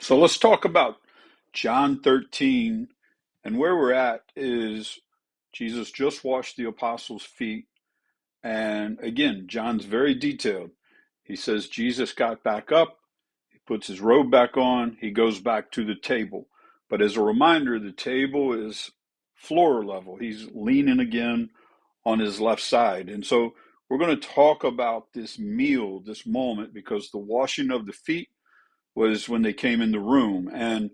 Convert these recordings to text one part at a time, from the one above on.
So let's talk about John 13. And where we're at is Jesus just washed the apostles' feet. And again, John's very detailed. He says Jesus got back up, he puts his robe back on, he goes back to the table. But as a reminder, the table is floor level. He's leaning again on his left side. And so we're going to talk about this meal, this moment, because the washing of the feet was when they came in the room. And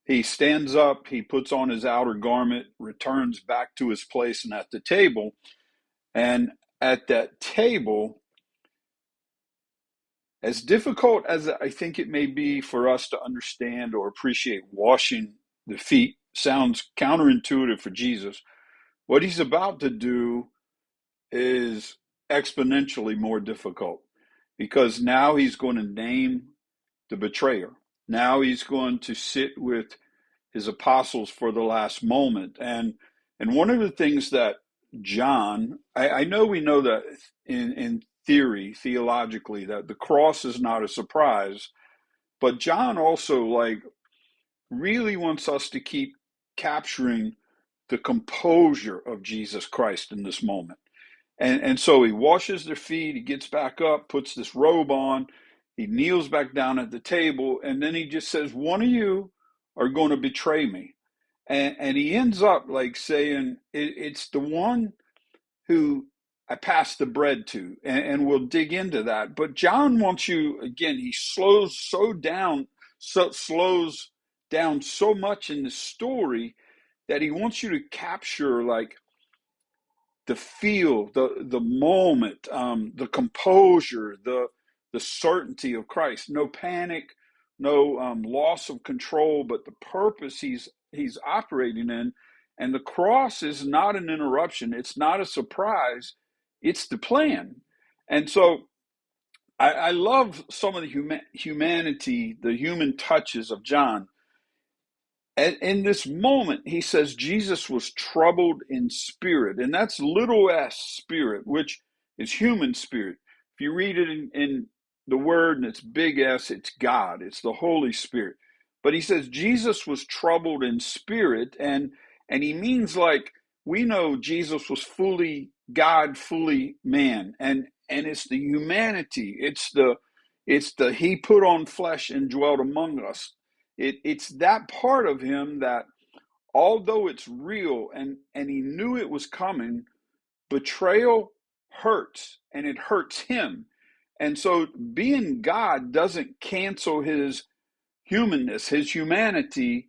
he stands up, he puts on his outer garment, returns back to his place and at the table. And at that table, as difficult as I think it may be for us to understand or appreciate washing the feet, sounds counterintuitive for Jesus. What he's about to do is exponentially more difficult because now he's going to name the betrayer. Now he's going to sit with his apostles for the last moment. And one of the things that John, I know we know that in theory, theologically, that the cross is not a surprise, but John also really wants us to keep capturing the composure of Jesus Christ in this moment. And so he washes their feet, he gets back up, puts this robe on, he kneels back down at the table, and then he just says, one of you are going to betray me. And he ends up saying, it's the one who I passed the bread to, and we'll dig into that. But John wants you, again, he slows down so much in the story that he wants you to capture the feel, the moment, the composure, the certainty of Christ. No panic, no loss of control, but the purpose he's operating in. And the cross is not an interruption. It's not a surprise. It's the plan. And so I love some of the humanity, the human touches of John. And in this moment, he says Jesus was troubled in spirit, and that's little s spirit, which is human spirit. If you read it in the word and it's big S, it's God, it's the Holy Spirit. But he says Jesus was troubled in spirit, and he means we know Jesus was fully God, fully man, and it's the humanity, it's the he put on flesh and dwelt among us. It's that part of him that, although it's real and he knew it was coming, betrayal hurts and it hurts him. And so being God doesn't cancel his humanness, his humanity.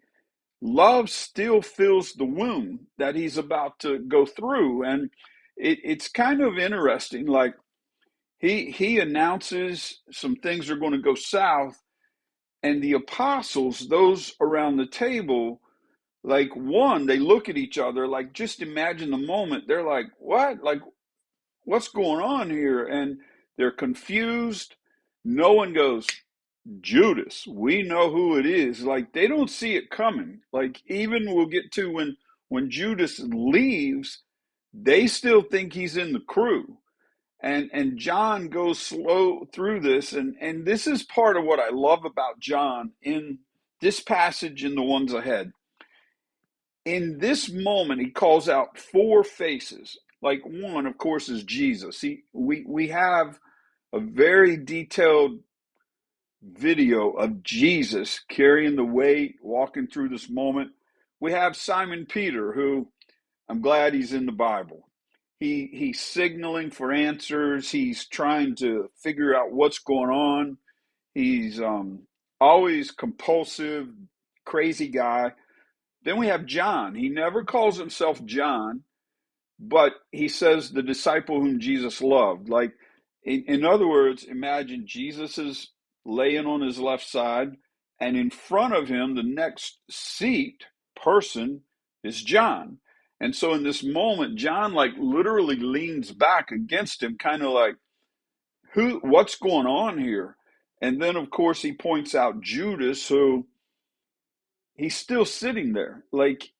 Love still fills the wound that he's about to go through. And it's kind of interesting. He announces some things are going to go south. And the apostles, those around the table, they look at each other, just imagine the moment. They're like, what? What's going on here? And they're confused. No one goes, Judas, we know who it is. They don't see it coming. Even we'll get to when Judas leaves, they still think he's in the crew. And John goes slow through this, and this is part of what I love about John in this passage and the ones ahead. In this moment, he calls out four faces. One, of course, is Jesus. We have a very detailed video of Jesus carrying the weight, walking through this moment. We have Simon Peter, who I'm glad he's in the Bible. He's signaling for answers. He's trying to figure out what's going on. He's always compulsive, crazy guy. Then we have John. He never calls himself John, but he says the disciple whom Jesus loved. In other words, imagine Jesus is laying on his left side, and in front of him, the next person is John. And so in this moment, John literally leans back against him, kind of what's going on here? And then of course he points out Judas, who he's still sitting there.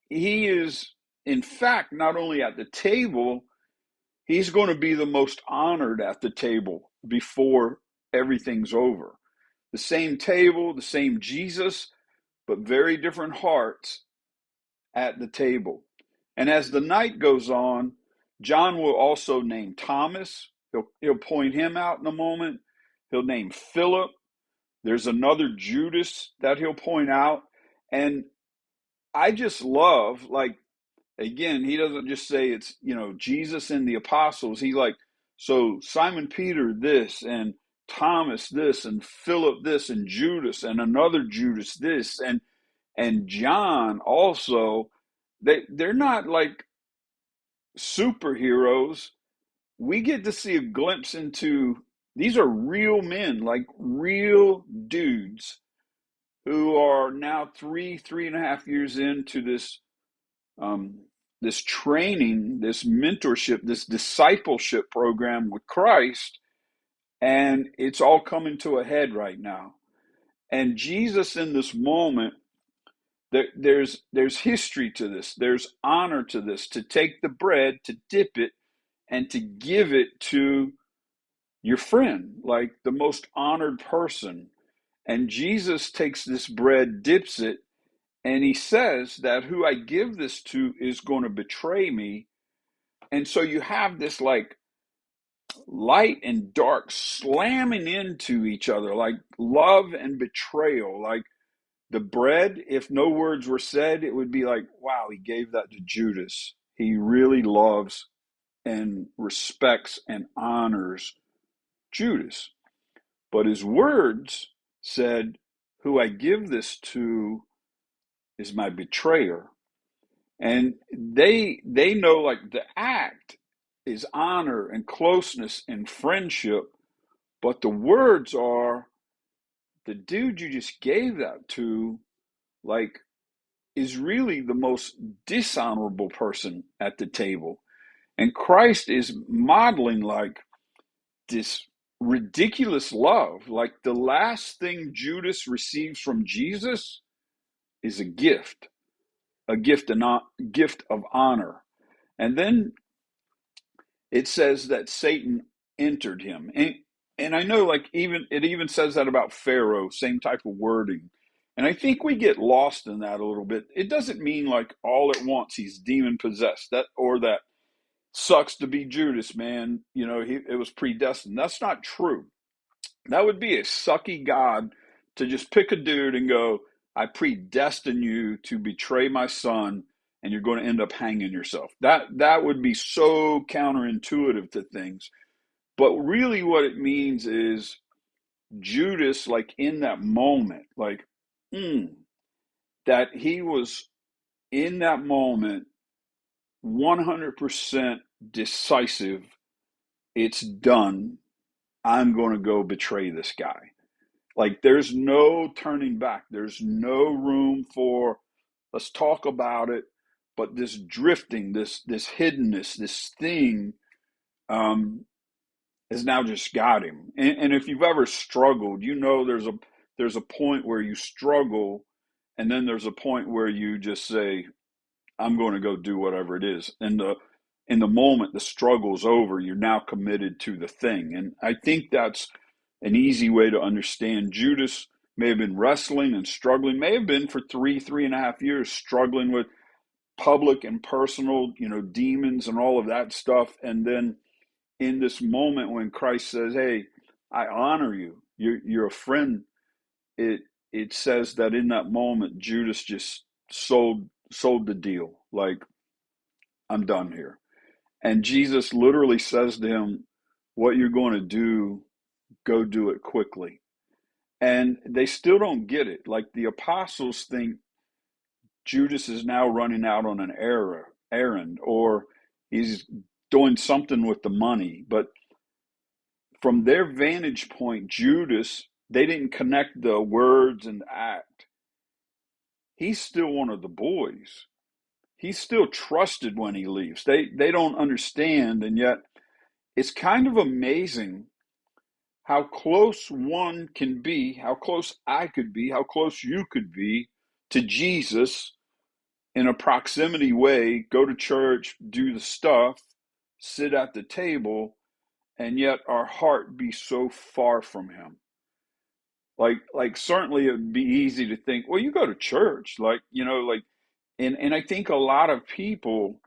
He is, in fact, not only at the table, he's going to be the most honored at the table before everything's over. The same table, the same Jesus, but very different hearts at the table. And as the night goes on, John will also name Thomas. He'll point him out in a moment. He'll name Philip. There's another Judas that he'll point out. And I just love, like, again, he doesn't just say it's, Jesus and the apostles. He like, so Simon Peter this, and Thomas this, and Philip this, and Judas, and another Judas this, and John also. They're not like superheroes. We get to see a glimpse into, these are real men, like real dudes who are now 3.5 years into this training, this mentorship, this discipleship program with Christ, and it's all coming to a head right now. And Jesus in this moment, there's history to this, there's honor to this, to take the bread, to dip it, and to give it to your friend, like the most honored person. And Jesus takes this bread, dips it, and he says that who I give this to is going to betray me. And so you have this like light and dark slamming into each other, like love and betrayal. Like the bread, if no words were said, it would be like, wow, he gave that to Judas. He really loves and respects and honors Judas. But his words said, who I give this to is my betrayer. And they know, like, the act is honor and closeness and friendship, but the words are, the dude you just gave that to, like, is really the most dishonorable person at the table. And Christ is modeling like this ridiculous love. Like the last thing Judas receives from Jesus is a gift of honor. And then it says that Satan entered him. And I know, like, it even says that about Pharaoh, same type of wording. And I think we get lost in that a little bit. It doesn't mean like all at once he's demon possessed, that sucks to be Judas, man. It was predestined. That's not true. That would be a sucky God to just pick a dude and go, I predestine you to betray my son, and you're going to end up hanging yourself. That would be so counterintuitive to things. But really what it means is Judas, like in that moment, like, that he was in that moment 100% decisive. It's done. I'm going to go betray this guy. Like there's no turning back. There's no room for, let's talk about it. But this drifting, this hiddenness, this thing, has now just got him. And if you've ever struggled, there's a point where you struggle, and then there's a point where you just say, I'm going to go do whatever it is. And in the moment the struggle's over, you're now committed to the thing. And I think that's an easy way to understand. Judas may have been wrestling and struggling, may have been for 3.5 years, struggling with public and personal, demons and all of that stuff. And then in this moment when Christ says, hey, I honor you, you're a friend, it says that in that moment, Judas just sold the deal. Like, I'm done here. And Jesus literally says to him, what you're going to do, go do it quickly. And they still don't get it. Like the apostles think Judas is now running out on an errand, or he's doing something with the money. But from their vantage point, Judas, they didn't connect the words and the act. He's still one of the boys. He's still trusted when he leaves. They don't understand, and yet it's kind of amazing how close one can be, how close I could be, how close you could be to Jesus in a proximity way, go to church, do the stuff, sit at the table, and yet our heart be so far from him. Like certainly it would be easy to think, well, you go to church, like, and I think a lot of people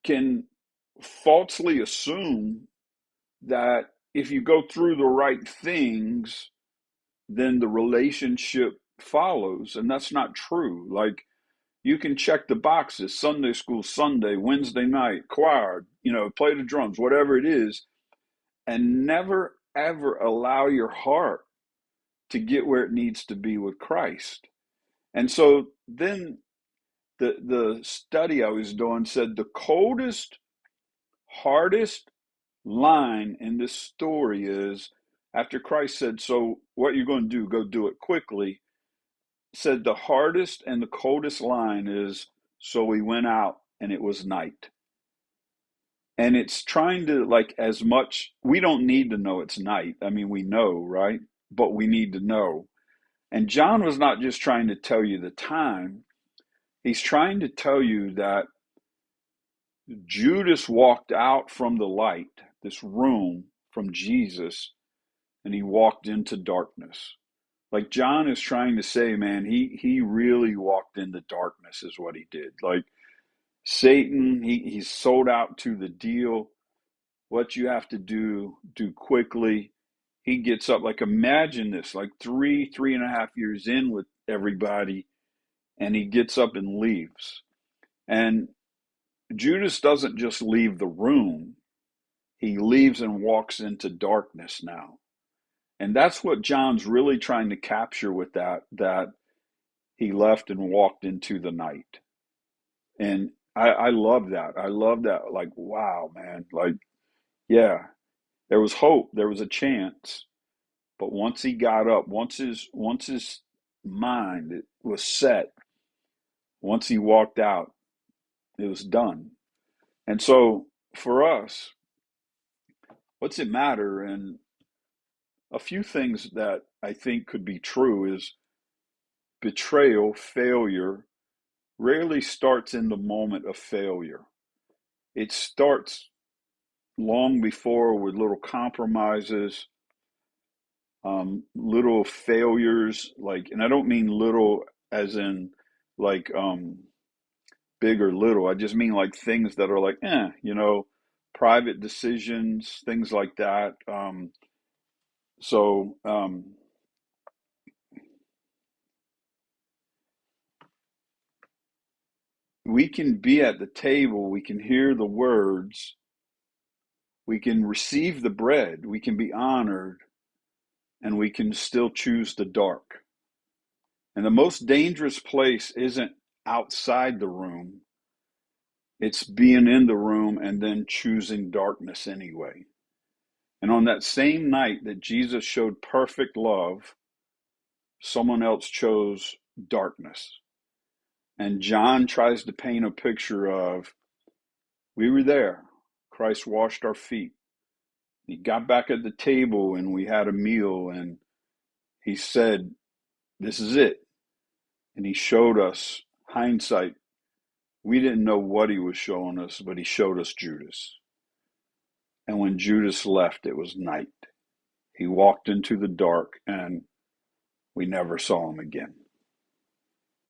can falsely assume that if you go through the right things, then the relationship follows. And that's not true. Like, you can check the boxes: Sunday school, Sunday, Wednesday night, choir, play the drums, whatever it is, and never, ever allow your heart to get where it needs to be with Christ. And so then the study I was doing said the coldest, hardest line in this story is after Christ said, "So what you're going to do, go do it quickly," said the hardest and the coldest line is, "So we went out and it was night." And it's trying to, like, as much, we don't need to know it's night. I mean, we know, right? But we need to know. And John was not just trying to tell you the time, he's trying to tell you that Judas walked out from the light, this room from Jesus, and he walked into darkness. Like John is trying to say, man, he really walked into darkness is what he did. Like Satan, he's sold out to the deal. What you have to do quickly. He gets up, like, imagine this, like 3.5 years in with everybody, and he gets up and leaves. And Judas doesn't just leave the room, he leaves and walks into darkness now. And that's what John's really trying to capture with that he left and walked into the night. And I love that. I love that. Like, wow, man. Like, yeah, there was hope. There was a chance. But once he got up, once his mind was set, once he walked out, it was done. And so for us, what's it matter? And a few things that I think could be true is betrayal, failure, rarely starts in the moment of failure. It starts long before with little compromises, little failures, like, and I don't mean little as in like big or little. I just mean like things that are like, private decisions, things like that. So we can be at the table, we can hear the words, we can receive the bread, we can be honored, and we can still choose the dark. And the most dangerous place isn't outside the room, it's being in the room and then choosing darkness anyway. And on that same night that Jesus showed perfect love, someone else chose darkness. And John tries to paint a picture of, we were there. Christ washed our feet. He got back at the table and we had a meal and he said, this is it. And he showed us, hindsight, we didn't know what he was showing us, but he showed us Judas. And when Judas left, it was night. He walked into the dark and we never saw him again.